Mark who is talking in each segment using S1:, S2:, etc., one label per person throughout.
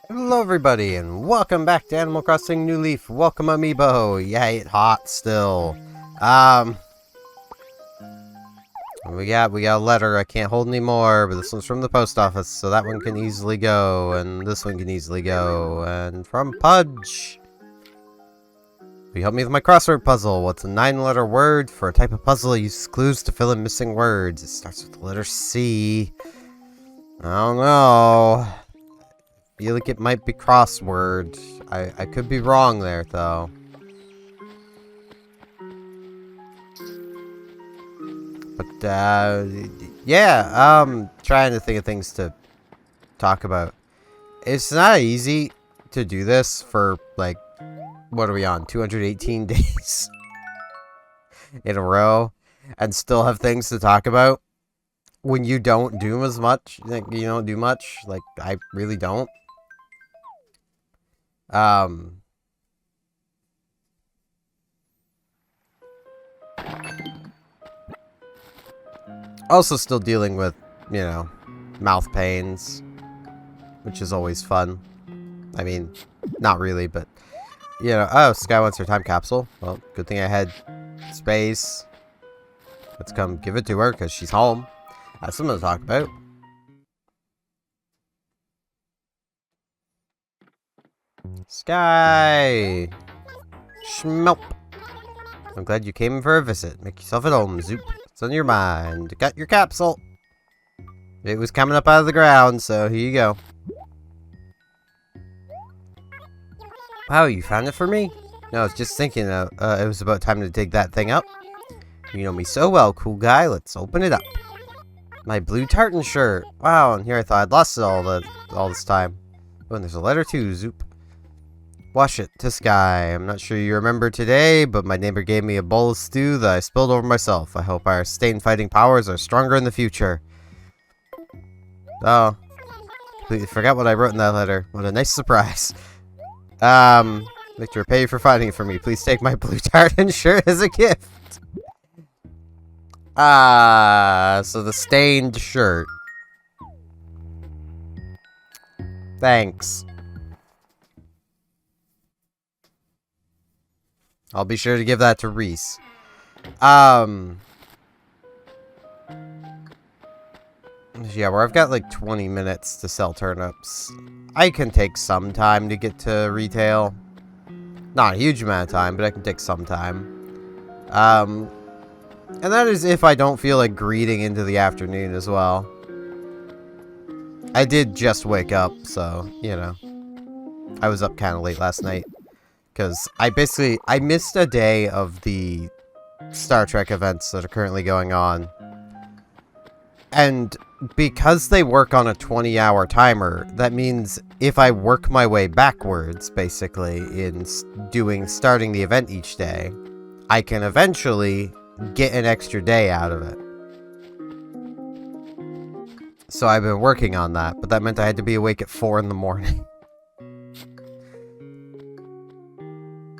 S1: Hello everybody, and welcome back to Animal Crossing New Leaf. Welcome, Amiibo. Yeah, it's hot still. We got a letter I can't hold anymore, but this one's from the post office, so that one can easily go, and this one can easily go. And from Pudge. Will you help me with my crossword puzzle? What's a 9-letter word for a type of puzzle that uses clues to fill in missing words? It starts with the letter C. I don't know. I feel like it might be crossword. I could be wrong there, though. But, yeah, trying to think of things to talk about. It's not easy to do this for, like, what are we on? 218 days in a row, and still have things to talk about when you don't do as much. Like, you don't do much. Like, I really don't. Also still dealing with, you know, mouth pains, which is always fun. I mean, not really, but, you know, oh, Sky wants her time capsule. Well, good thing I had space. Let's come give it to her, because she's home. That's something to talk about. Sky! Schmelp! I'm glad you came for a visit. Make yourself at home, Zoop. What's on your mind? Got your capsule. It was coming up out of the ground, so here you go. Wow, you found it for me? No, I was just thinking it was about time to dig that thing up. You know me so well, cool guy. Let's open it up. My blue tartan shirt. Wow, and here I thought I'd lost it all this time. Oh, and there's a letter too, Zoop. Wash it to Sky. I'm not sure you remember today, but my neighbor gave me a bowl of stew that I spilled over myself. I hope our stain-fighting powers are stronger in the future. Oh. Completely forgot what I wrote in that letter. What a nice surprise. Victor, pay you for finding it for me. Please take my blue tartan shirt as a gift. So the stained shirt. Thanks. I'll be sure to give that to Reese. Yeah, where I've got like 20 minutes to sell turnips. I can take some time to get to retail. Not a huge amount of time, but I can take some time. And that is if I don't feel like greeting into the afternoon as well. I did just wake up, so, you know. I was up kind of late last night. Because I missed a day of the Star Trek events that are currently going on. And because they work on a 20-hour timer, that means if I work my way backwards, basically, in starting the event each day, I can eventually get an extra day out of it. So I've been working on that, but that meant I had to be awake at 4 in the morning.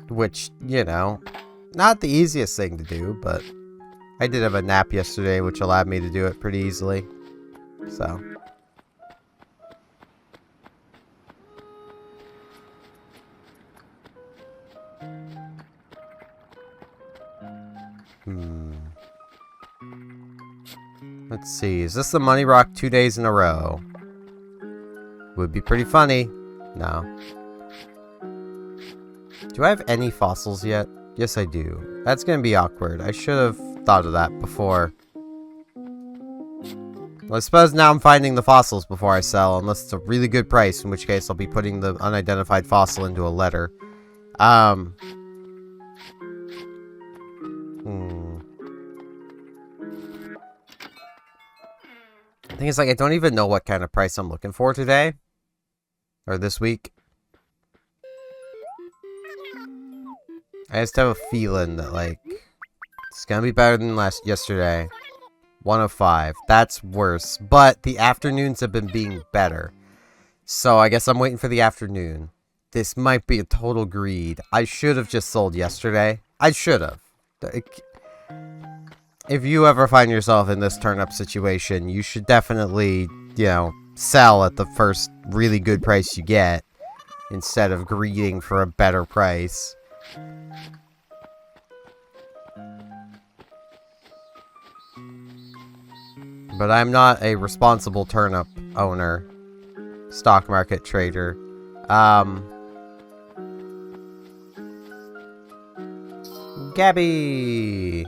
S1: Which, you know, not the easiest thing to do, but I did have a nap yesterday, which allowed me to do it pretty easily. So. Let's see, is this the Money Rock 2 days in a row? Would be pretty funny. No. Do I have any fossils yet? Yes, I do. That's gonna be awkward. I should have thought of that before. Well, I suppose now I'm finding the fossils before I sell, unless it's a really good price, in which case I'll be putting the unidentified fossil into a letter. The thing is, like, I don't even know what kind of price I'm looking for today. Or this week. I just have a feeling that, like, it's gonna be better than yesterday. 105. That's worse. But the afternoons have been being better. So I guess I'm waiting for the afternoon. This might be a total greed. I should have just sold yesterday. I should have. If you ever find yourself in this turnip situation, you should definitely, you know, sell at the first really good price you get instead of greeding for a better price. But I'm not a responsible turnip owner, stock market trader. Gabby!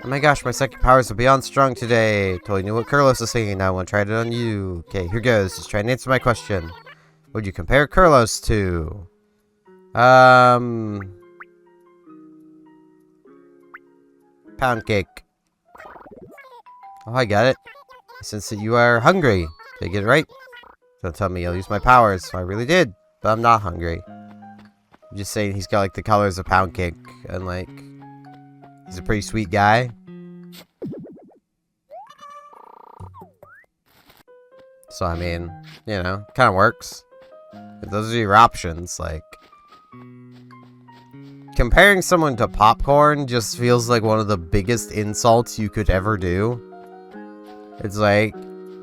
S1: Oh my gosh, my psychic powers are beyond strong today. Totally knew what Kurlos is saying. Now I want to try it on you. Okay, here goes. Just try and answer my question. What would you compare Kurlos to? Pound cake. Oh, I got it. I sense that you are hungry. Did I get it right? Don't tell me I'll use my powers. I really did, but I'm not hungry. I'm just saying he's got like the colors of pound cake and like he's a pretty sweet guy. So I mean, you know, kind of works. If those are your options, like comparing someone to popcorn just feels like one of the biggest insults you could ever do. It's like,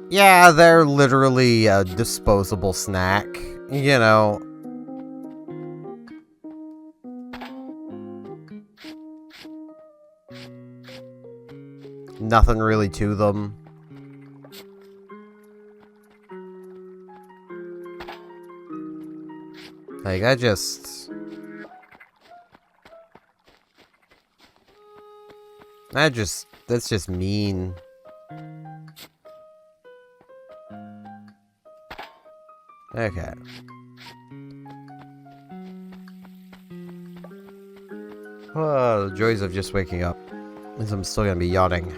S1: yeah, they're literally a disposable snack, you know. Nothing really to them. Like, that's just mean. Okay. Oh, the joys of just waking up. Means I'm still gonna be yawning.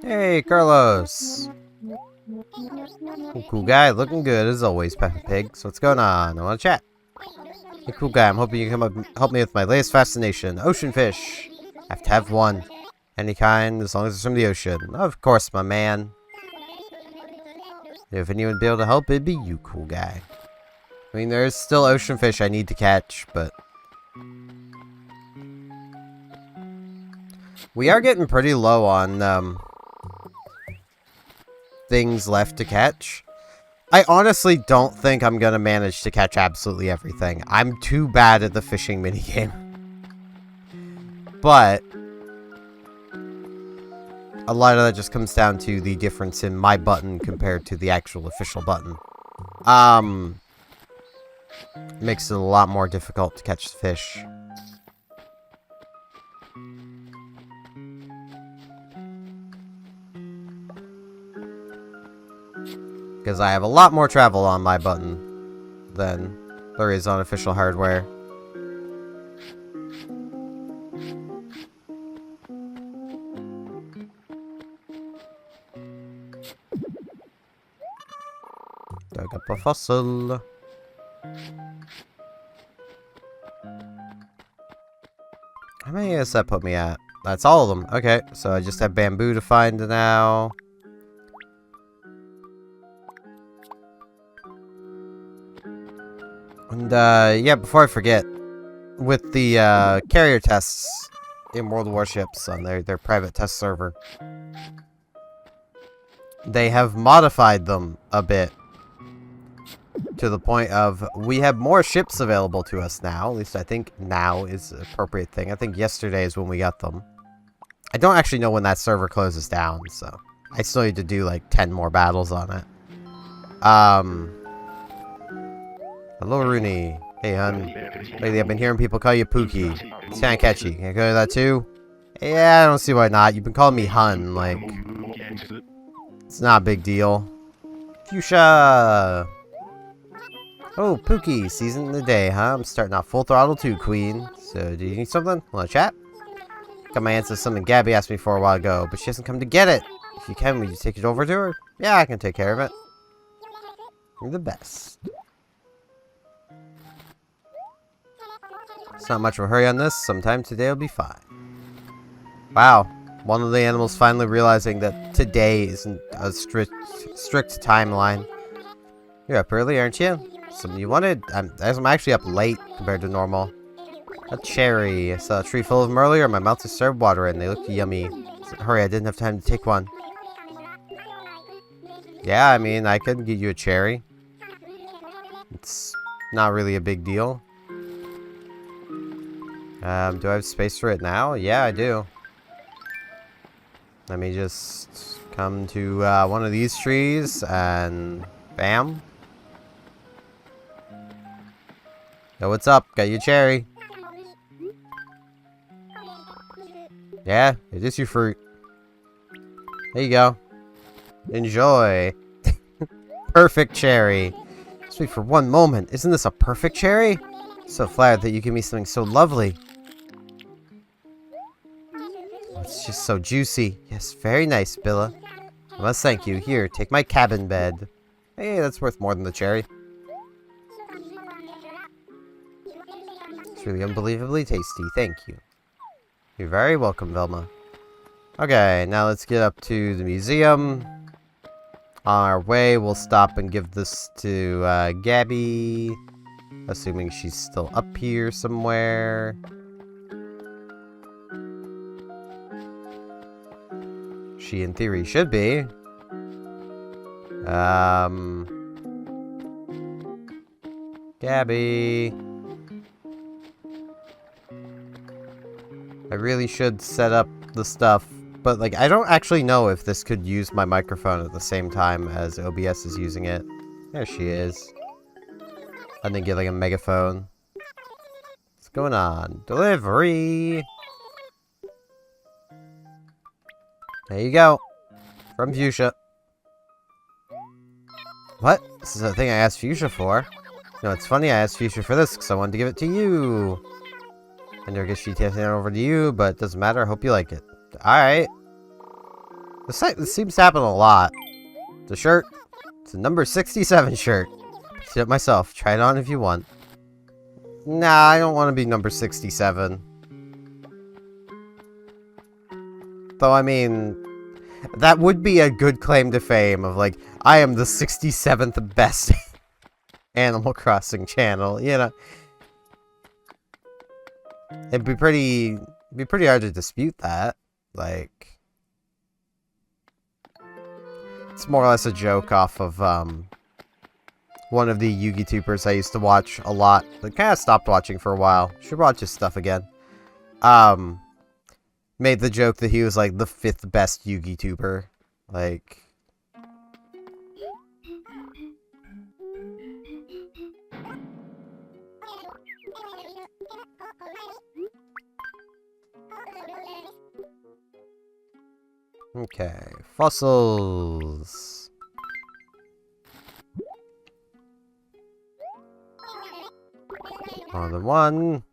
S1: Hey, Carlos! Cool guy, looking good as always, Peppa Pig. So what's going on? I want to chat. Hey, cool guy, I'm hoping you can come up help me with my latest fascination, ocean fish. I have to have one. Any kind, as long as it's from the ocean. Of course, my man. If anyone would be able to help, it'd be you, cool guy. I mean, there's still ocean fish I need to catch, but we are getting pretty low on things left to catch. I honestly don't think I'm gonna manage to catch absolutely everything. I'm too bad at the fishing minigame. But a lot of that just comes down to the difference in my button compared to the actual official button. Makes it a lot more difficult to catch fish. Because I have a lot more travel on my button than there is on official hardware. Dug up a fossil. How many does that put me at? That's all of them. Okay, so I just have bamboo to find now. And, yeah, before I forget, with the, carrier tests in World of Warships on their private test server, they have modified them a bit to the point of we have more ships available to us now. At least I think now is an appropriate thing. I think yesterday is when we got them. I don't actually know when that server closes down, so I still need to do, like, 10 more battles on it. Hello, Rooney. Hey, hun. Lately, I've been hearing people call you Pookie. It's kinda catchy. Can I go to that too? Yeah, I don't see why not. You've been calling me hun, like... It's not a big deal. Fuchsia! Oh, Pookie. Season of the day, huh? I'm starting off full throttle too, Queen. So, do you need something? Wanna chat? Got my answer to something Gabby asked me for a while ago, but she hasn't come to get it. If you can, will you take it over to her? Yeah, I can take care of it. You're the best. It's not much of a hurry on this. Sometime today will be fine. Wow. One of the animals finally realizing that today isn't a strict timeline. You're up early, aren't you? Something you wanted? I'm actually up late compared to normal. A cherry. I saw a tree full of them earlier. My mouth just started watering. They looked yummy. Hurry, I didn't have time to take one. Yeah, I mean, I could get you a cherry. It's not really a big deal. Do I have space for it now? Yeah, I do. Let me just come to one of these trees and bam. Yo, what's up? Got you a cherry. Yeah, it is your fruit. There you go. Enjoy. Perfect cherry. Just wait for one moment. Isn't this a perfect cherry? So flattered that you give me something so lovely. It's just so juicy. Yes, very nice, Billa. I must thank you. Here, take my cabin bed. Hey, that's worth more than the cherry. It's really unbelievably tasty. Thank you. You're very welcome, Velma. Okay, now let's get up to the museum. On our way, we'll stop and give this to Gabby. Assuming she's still up here somewhere. She, in theory, should be. Gabby. I really should set up the stuff, but like I don't actually know if this could use my microphone at the same time as OBS is using it. There she is. I didn't get like a megaphone. What's going on? Delivery! There you go. From Fuchsia. What? This is the thing I asked Fuchsia for. No, it's funny I asked Fuchsia for this because I wanted to give it to you. I never guess she takes it over to you, but it doesn't matter. I hope you like it. Alright. This seems to happen a lot. It's a shirt. It's a number 67 shirt. I see it myself. Try it on if you want. Nah, I don't want to be number 67. Though, I mean, that would be a good claim to fame of, like, I am the 67th best Animal Crossing channel, you know? It'd be pretty hard to dispute that. Like, it's more or less a joke off of, one of the YouTubers I used to watch a lot, but kind of stopped watching for a while. Should watch his stuff again. Made the joke that he was, like, the 5th best YouTuber. Like... Okay, fossils. More than one.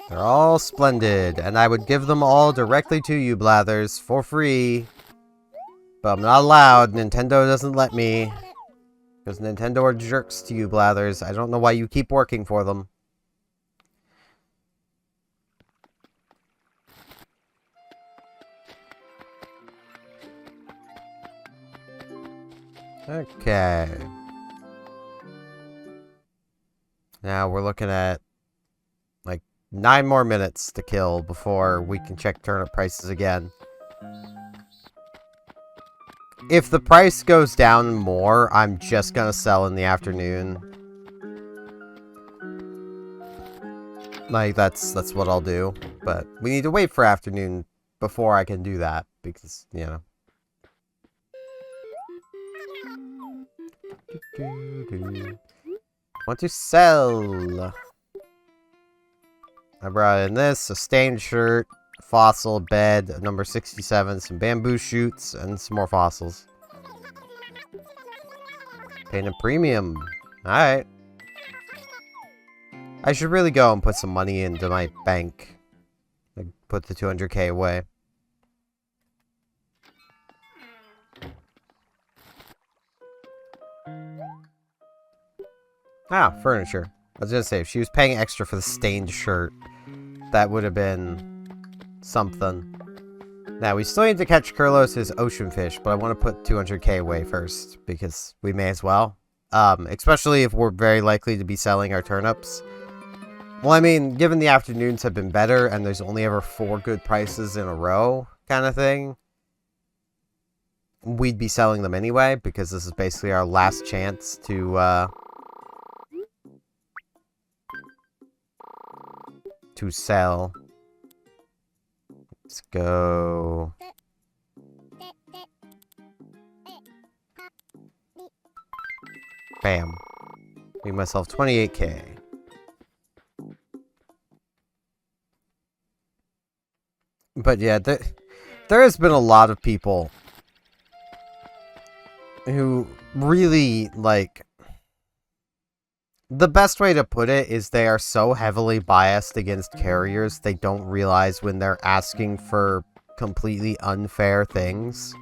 S1: They're all splendid, and I would give them all directly to you, Blathers, for free. But I'm not allowed. Nintendo doesn't let me. Because Nintendo are jerks to you, Blathers. I don't know why you keep working for them. Okay. Now we're looking at like 9 more minutes to kill before we can check turnip prices again. If the price goes down more, I'm just gonna sell in the afternoon. Like that's what I'll do. But we need to wait for afternoon before I can do that because, you know. Want to sell. I brought in this, a stained shirt, fossil, bed, number 67, some bamboo shoots, and some more fossils. Paying a premium. Alright. I should really go and put some money into my bank. Like, put the 200k away. Ah, furniture. I was gonna say, if she was paying extra for the stained shirt, that would have been something. Now, we still need to catch Kurlos' ocean fish, but I want to put 200k away first, because we may as well. Especially if we're very likely to be selling our turnips. Well, I mean, given the afternoons have been better, and there's only ever 4 good prices in a row, kind of thing, we'd be selling them anyway, because this is basically our last chance to sell. Let's go. Bam. Make myself 28k. But yeah, there has been a lot of people who really, like... The best way to put it is they are so heavily biased against carriers, they don't realize when they're asking for completely unfair things.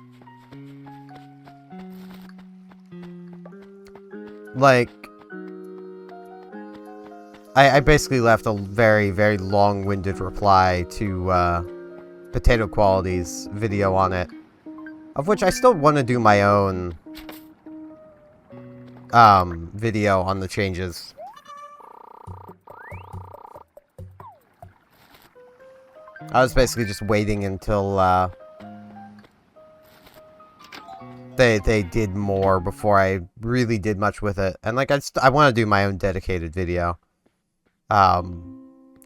S1: Like, I basically left a very, very long-winded reply to Potato Quality's video on it, of which I still want to do my own video on the changes. I was basically just waiting until they did more before I really did much with it. And like I want to do my own dedicated video. Hello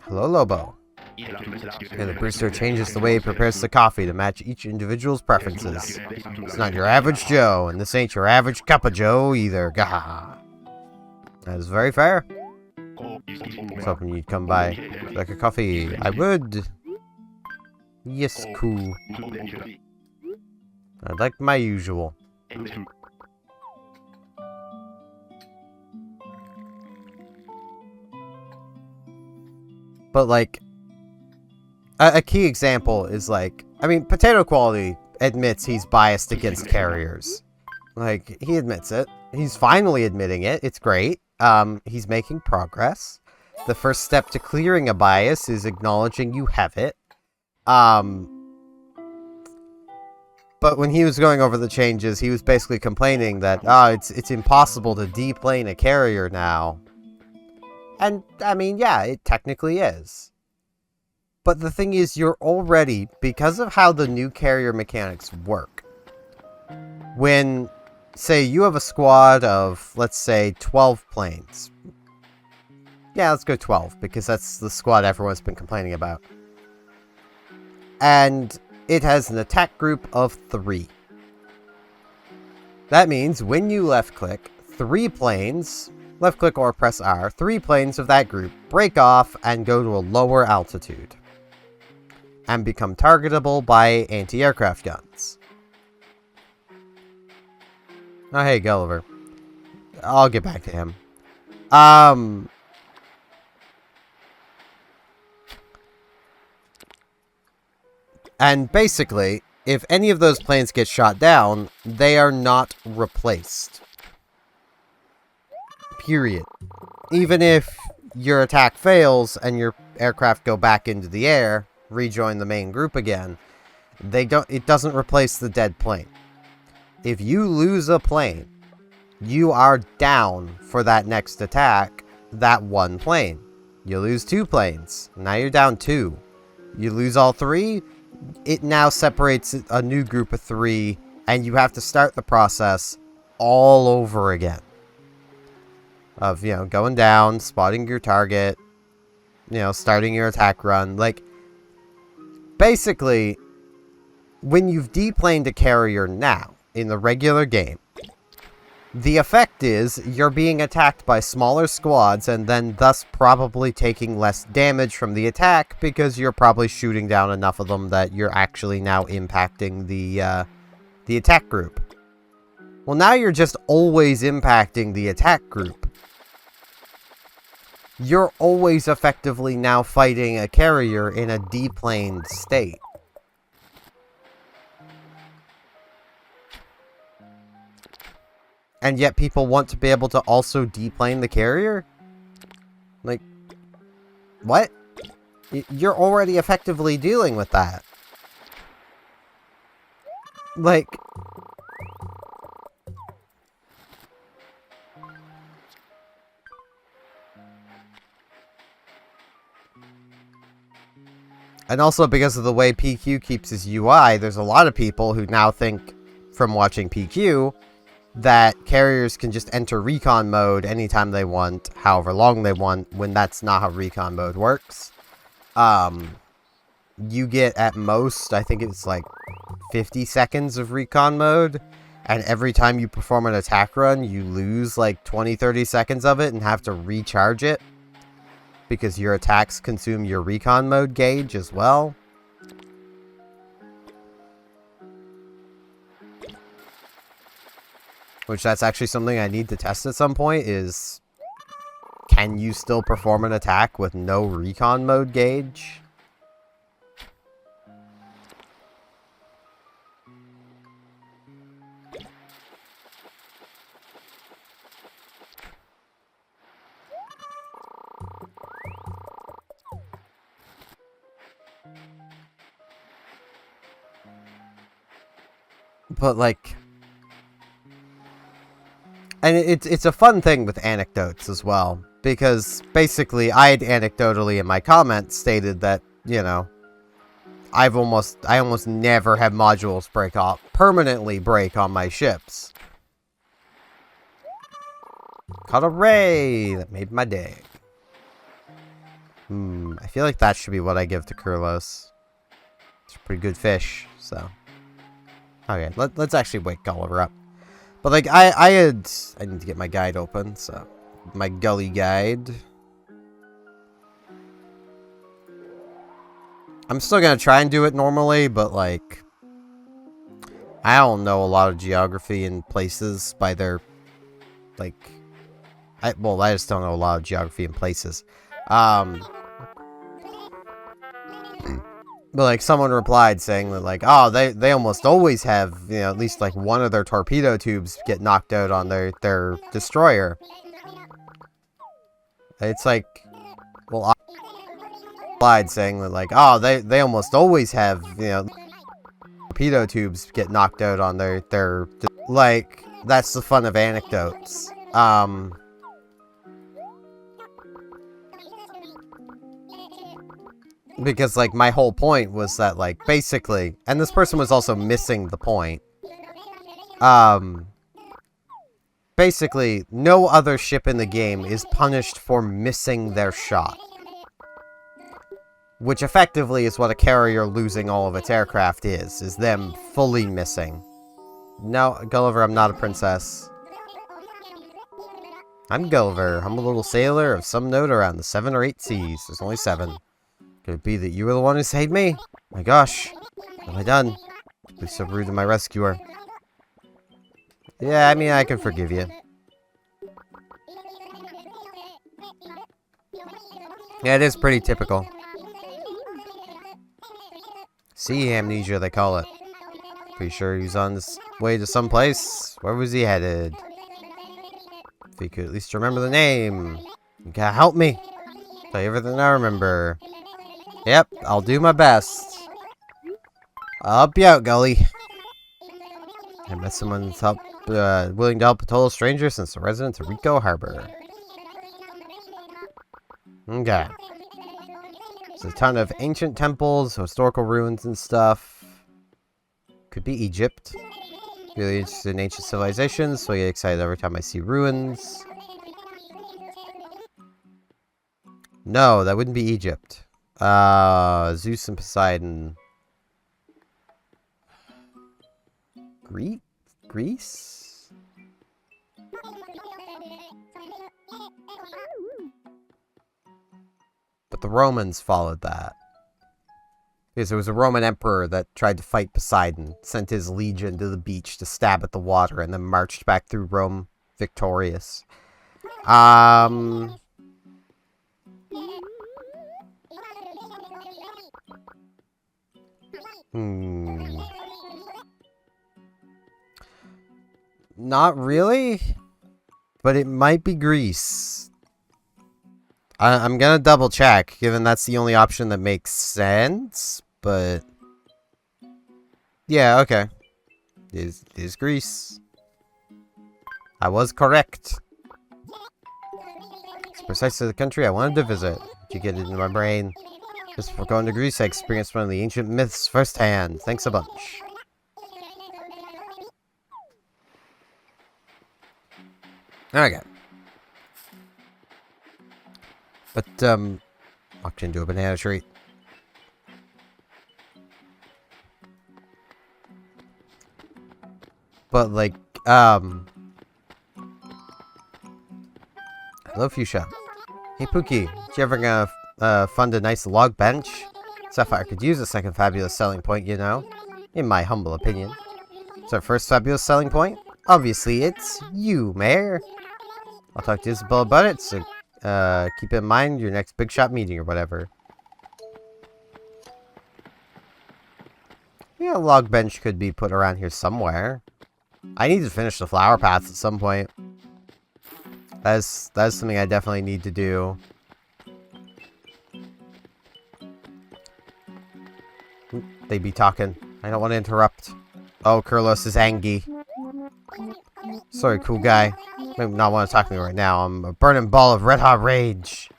S1: Lobo. And the Brewster changes the way he prepares the coffee to match each individual's preferences. It's not your average Joe, and this ain't your average cup of Joe either. Gah. That is very fair. I was hoping you'd come by. Like a coffee. I would. Yes, cool. I'd like my usual. But like, a key example is like, I mean, Potato Quality admits he's biased against carriers. Like, he admits it. He's finally admitting it. It's great. He's making progress. The first step to clearing a bias is acknowledging you have it. But when he was going over the changes, he was basically complaining that, it's impossible to deplane a carrier now. And, I mean, yeah, it technically is. But the thing is, you're already, because of how the new carrier mechanics work, when, say, you have a squad of, let's say, 12 planes. Yeah, let's go 12, because that's the squad everyone's been complaining about. And it has an attack group of 3. That means when you left-click, 3 planes, left-click or press R, 3 planes of that group break off and go to a lower altitude. And become targetable by anti-aircraft guns. Oh, hey, Gulliver. I'll get back to him. And basically, if any of those planes get shot down, they are not replaced. Period. Even if your attack fails and your aircraft go back into the air, rejoin the main group again, it doesn't replace the dead plane. If you lose a plane, you are down for that next attack, that 1 plane. You lose 2 planes, now you're down 2. You lose all 3, it now separates a new group of 3, and you have to start the process all over again. Of, going down, spotting your target, starting your attack run. Like, basically, when you've deplaned a carrier now, in the regular game, the effect is you're being attacked by smaller squads and then thus probably taking less damage from the attack because you're probably shooting down enough of them that you're actually now impacting the attack group. Well, now you're just always impacting the attack group. You're always effectively now fighting a carrier in a deplaned state. And yet people want to be able to also deplane the carrier? What? You're already effectively dealing with that. Like... And also, because of the way PQ keeps his UI, there's a lot of people who now think, from watching PQ, that carriers can just enter recon mode anytime they want, however long they want, when that's not how recon mode works. You get, at most, I think it's like 50 seconds of recon mode, and every time you perform an attack run, you lose like 20-30 seconds of it and have to recharge it, because your attacks consume your recon mode gauge as well. Which that's actually something I need to test at some point, is... Can you still perform an attack with no recon mode gauge? But, like... And it's a fun thing with anecdotes as well. Because, basically, I had anecdotally in my comments stated that, you know... I almost never have modules permanently break on my ships. Caught a ray! That made my day. I feel like that should be what I give to Kurlos. It's a pretty good fish, so... Okay, let's actually wake Gulliver up. But, like, I need to get my guide open, so... My gully guide. I'm still gonna try and do it normally, but, like... I don't know a lot of geography and places by their... Like... I just don't know a lot of geography and places. But, like, someone replied saying that, like, oh, they almost always have, you know, at least, like, one of their torpedo tubes get knocked out on their destroyer. It's like, well, I replied saying that, like, oh, they almost always have, you know, torpedo tubes get knocked out on their like, that's the fun of anecdotes. Because, like, my whole point was that, like, basically... And this person was also missing the point. Basically, no other ship in the game is punished for missing their shot. Which effectively is what a carrier losing all of its aircraft is them fully missing. No, Gulliver, I'm not a princess. I'm Gulliver. I'm a little sailor of some note around the 7 or 8 seas. There's only 7. Could it be that you were the one who saved me? My gosh. What have I done? Be so rude to my rescuer. Yeah, I mean, I can forgive you. Yeah, it is pretty typical. Sea amnesia, they call it. Pretty sure he's on his way to someplace. Where was he headed? If he could at least remember the name. You gotta help me. Tell you everything I remember. Yep, I'll do my best. I'll help you out, Gully. I met someone that's willing to help a total stranger since a resident of Rico Harbor. Okay. There's a ton of ancient temples, historical ruins and stuff. Could be Egypt. Really interested in ancient civilizations, so I get excited every time I see ruins. No, that wouldn't be Egypt. Zeus and Poseidon. Greece? But the Romans followed that. Because there was a Roman emperor that tried to fight Poseidon, sent his legion to the beach to stab at the water, and then marched back through Rome victorious. Not really, but it might be Greece. I'm gonna double check, given that's the only option that makes sense, but... Yeah, okay. It is Greece. I was correct. It's precisely the country I wanted to visit. You get it in my brain. Just before going to Greece, I experienced one of the ancient myths firsthand. Thanks a bunch. Okay. But, walked into a banana tree. But, like, hello, Fuchsia. Hey, Pookie. Did you ever gonna, fund a nice log bench? Sapphire could use a second fabulous selling point, you know. In my humble opinion. It's our first fabulous selling point? Obviously, it's you, Mayor. I'll talk to Isabel about it, so, keep in mind your next big shot meeting or whatever. Yeah, a log bench could be put around here somewhere. I need to finish the flower path at some point. That's something I definitely need to do. They be talking. I don't want to interrupt. Oh, Kurlos is angry. Sorry, cool guy. Maybe not want to talk to me right now. I'm a burning ball of red hot rage.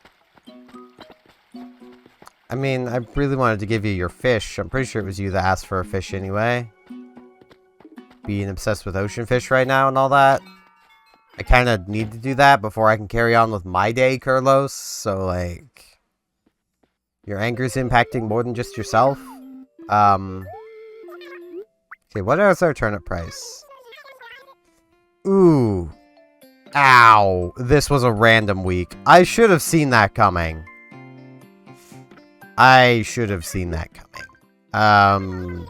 S1: I mean, I really wanted to give you your fish. I'm pretty sure it was you that asked for a fish anyway. Being obsessed with ocean fish right now and all that. I kind of need to do that before I can carry on with my day, Kurlos. So, like... Your anger's impacting more than just yourself. Okay, what is our turnip price? Ooh. Ow. This was a random week. I should have seen that coming. I should have seen that coming.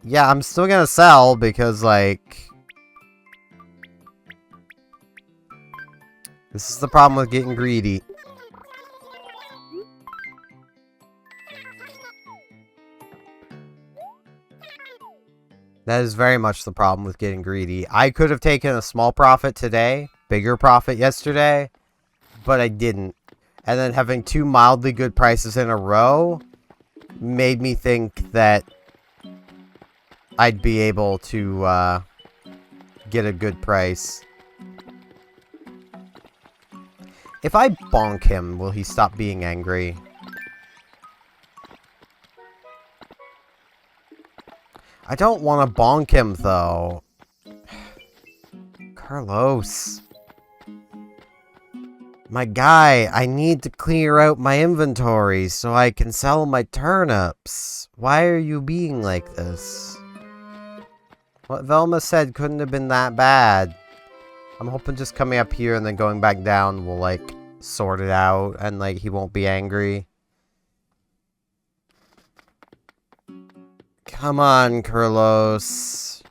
S1: Yeah, I'm still gonna sell because, like... This is the problem with getting greedy. That is very much the problem with getting greedy. I could have taken a small profit today, bigger profit yesterday, but I didn't. And then having two mildly good prices in a row made me think that I'd be able to get a good price. If I bonk him, will he stop being angry? I don't want to bonk him, though. Carlos. My guy, I need to clear out my inventory so I can sell my turnips. Why are you being like this? What Velma said couldn't have been that bad. I'm hoping just coming up here and then going back down will, like, sort it out and, like, he won't be angry. Come on, Kurlos.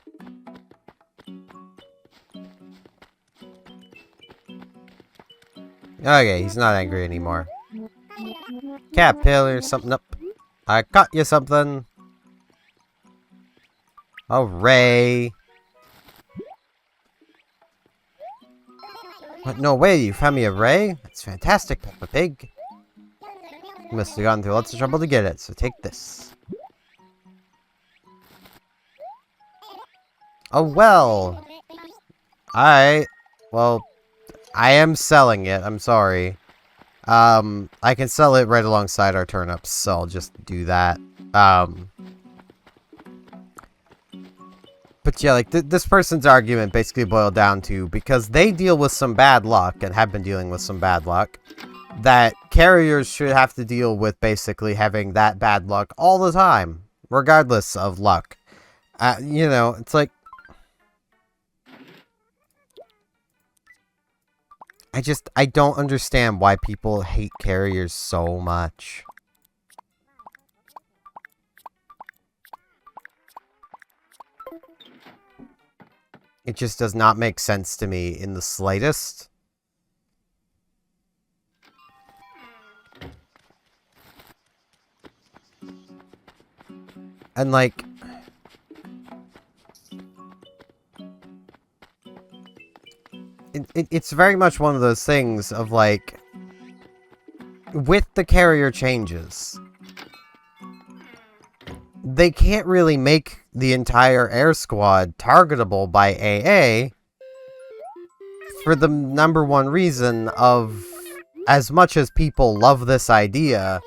S1: Okay, he's not angry anymore. Caterpillar, something up. I caught you something. Hooray. What? No way, you found me a ray? That's fantastic, Peppa Pig. You must have gone through lots of trouble to get it, so take this. Oh, well. Alright. Well, I am selling it. I'm sorry. I can sell it right alongside our turnips, so I'll just do that. But yeah, like, this person's argument basically boiled down to, because they deal with some bad luck, and have been dealing with some bad luck, that carriers should have to deal with basically having that bad luck all the time, regardless of luck. You know, it's like... I don't understand why people hate carriers so much. It just does not make sense to me in the slightest. And, like... It's very much one of those things of, like... with the carrier changes, they can't really make the entire air squad targetable by AA for the number one reason of, as much as people love this idea,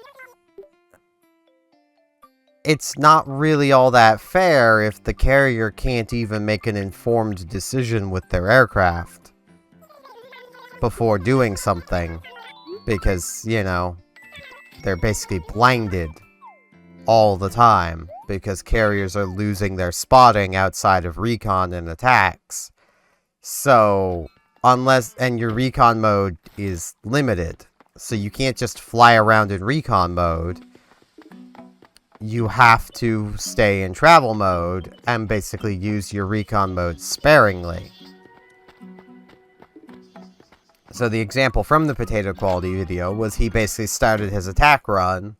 S1: it's not really all that fair if the carrier can't even make an informed decision with their aircraft before doing something, because, you know, they're basically blinded all the time because carriers are losing their spotting outside of recon and attacks. So, and your recon mode is limited, so you can't just fly around in recon mode. You have to stay in travel mode and basically use your recon mode sparingly. So the example from the potato quality video was he basically started his attack run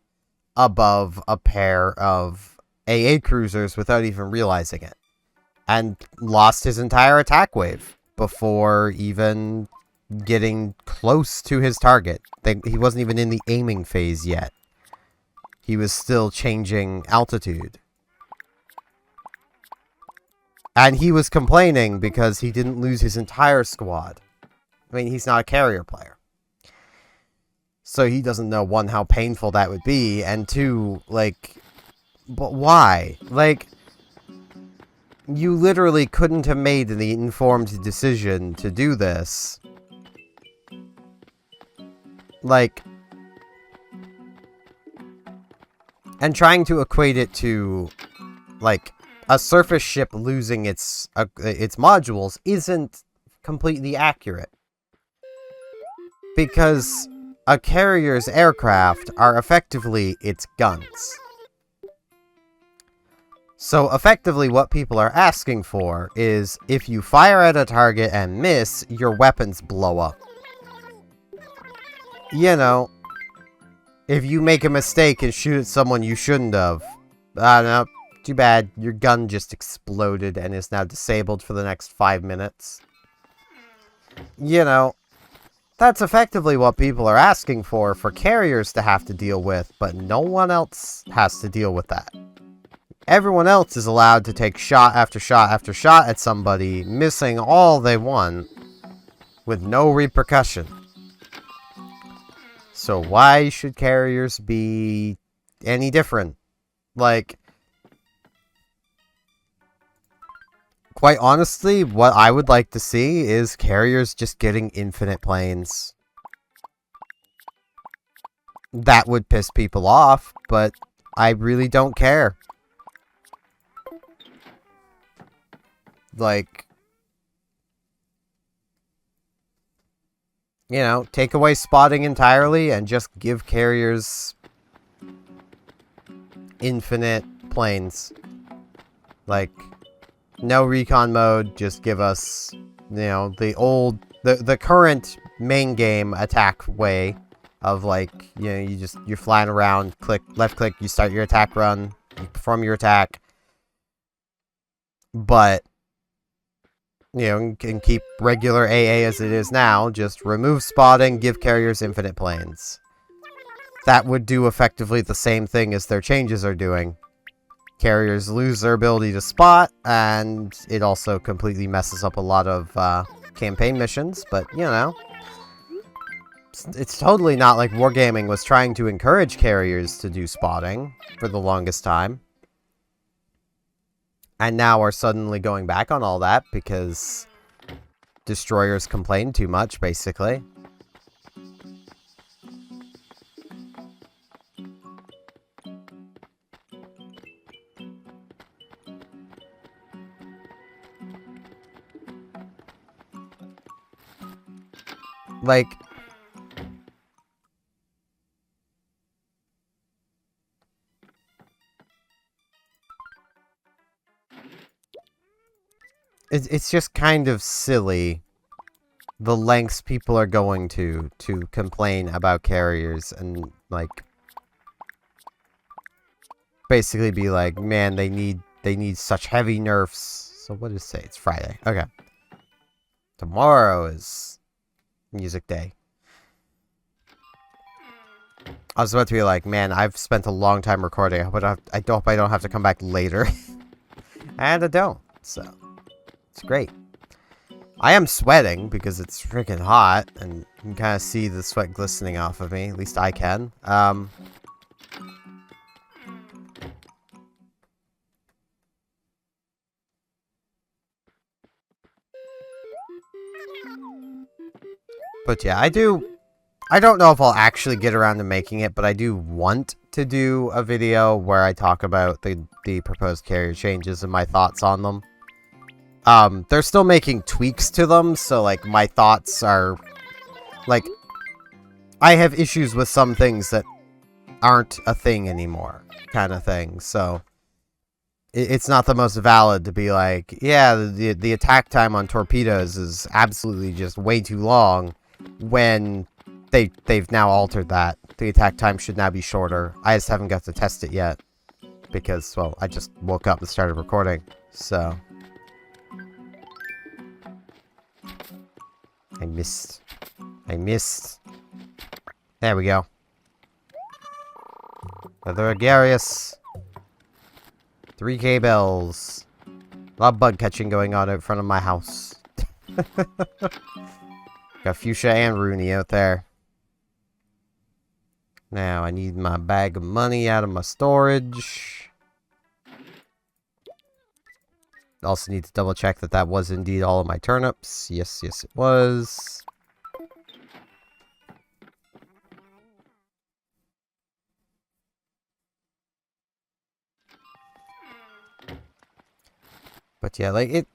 S1: above a pair of AA cruisers without even realizing it, and lost his entire attack wave before even getting close to his target. He wasn't even in the aiming phase yet. He was still changing altitude. And he was complaining because he didn't lose his entire squad. I mean, he's not a carrier player. So he doesn't know, one, how painful that would be, and two, like, but why? Like, you literally couldn't have made the informed decision to do this. Like, and trying to equate it to, like, a surface ship losing its modules isn't completely accurate. Because a carrier's aircraft are effectively its guns. So effectively what people are asking for is, if you fire at a target and miss, your weapons blow up. You know, if you make a mistake and shoot at someone you shouldn't have, no, too bad, your gun just exploded and is now disabled for the next 5 minutes. You know, that's effectively what people are asking for carriers to have to deal with, but no one else has to deal with that. Everyone else is allowed to take shot after shot after shot at somebody, missing all they want, with no repercussion. So why should carriers be any different? Like, quite honestly, what I would like to see is carriers just getting infinite planes. That would piss people off, but I really don't care. Like, you know, take away spotting entirely and just give carriers infinite planes. Like, no recon mode, just give us, you know, the current main game attack way of, like, you know, you're flying around, left click, you start your attack run, you perform your attack. But, you know, can keep regular AA as it is now, just remove spotting, give carriers infinite planes. That would do effectively the same thing as their changes are doing. Carriers lose their ability to spot, and it also completely messes up a lot of campaign missions, but, you know, it's totally not like Wargaming was trying to encourage carriers to do spotting for the longest time. And now are suddenly going back on all that because destroyers complain too much, basically. Like, it's just kind of silly, the lengths people are going to complain about carriers and, like, basically be like, man, they need such heavy nerfs. So what is it? It's Friday. Okay. Tomorrow is music day. I was about to be like, man, I've spent a long time recording. I hope I don't have to come back later. And I don't. So, it's great. I am sweating because it's freaking hot, and you can kind of see the sweat glistening off of me. At least I can. But yeah, I don't know if I'll actually get around to making it, but I do want to do a video where I talk about the proposed carrier changes and my thoughts on them. They're still making tweaks to them, so, like, my thoughts are, like, I have issues with some things that aren't a thing anymore, kind of thing, so it's not the most valid to be like, yeah, the attack time on torpedoes is absolutely just way too long, when they've now altered that. The attack time should now be shorter. I just haven't got to test it yet, because, well, I just woke up and started recording, so... I missed. There we go. Another Agarius. 3K bells. A lot of bug catching going on out front of my house. Got Fuchsia and Rooney out there. Now I need my bag of money out of my storage. Also need to double check that that was indeed all of my turnips. Yes, yes it was. But yeah, like it...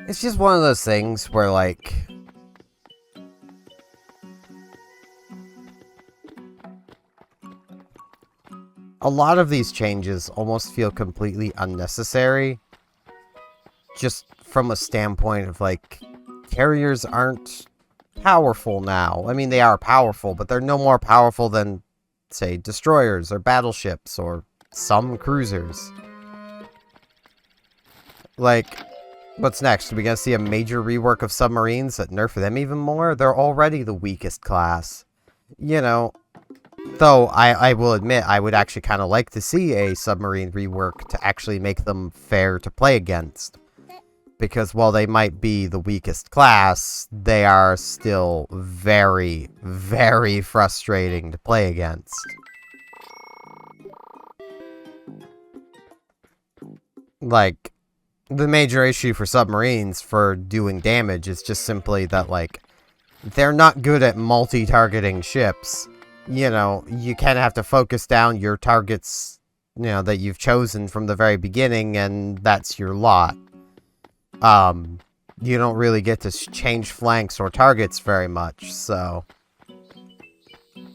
S1: It's just one of those things where, like... A lot of these changes almost feel completely unnecessary. Just from a standpoint of, like, carriers aren't powerful now. I mean, they are powerful, but they're no more powerful than, say, destroyers or battleships or some cruisers. Like, what's next? Are we gonna see a major rework of submarines that nerf them even more? They're already the weakest class. You know... Though, I will admit, I would actually kind of like to see a submarine rework to actually make them fair to play against. Because while they might be the weakest class, they are still very, very frustrating to play against. Like, the major issue for submarines for doing damage is just simply that, like, they're not good at multi-targeting ships. You know, you kind of have to focus down your targets, you know, that you've chosen from the very beginning, and that's your lot. You don't really get to change flanks or targets very much, so...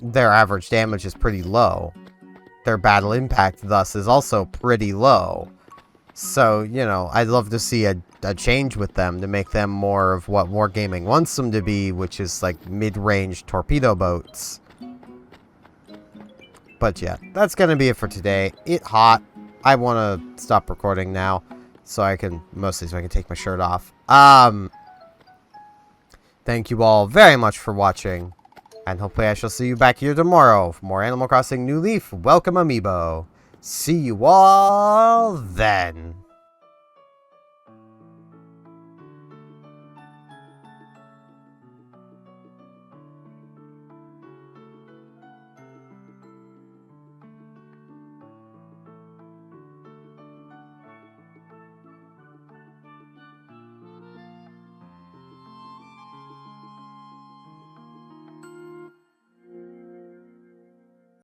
S1: Their average damage is pretty low. Their battle impact, thus, is also pretty low. So, you know, I'd love to see a change with them to make them more of what Wargaming wants them to be, which is, like, mid-range torpedo boats. But yeah, that's gonna be it for today. It's hot. I want to stop recording now, so I can take my shirt off. Thank you all very much for watching, and hopefully I shall see you back here tomorrow for more Animal Crossing New Leaf Welcome Amiibo. See you all then.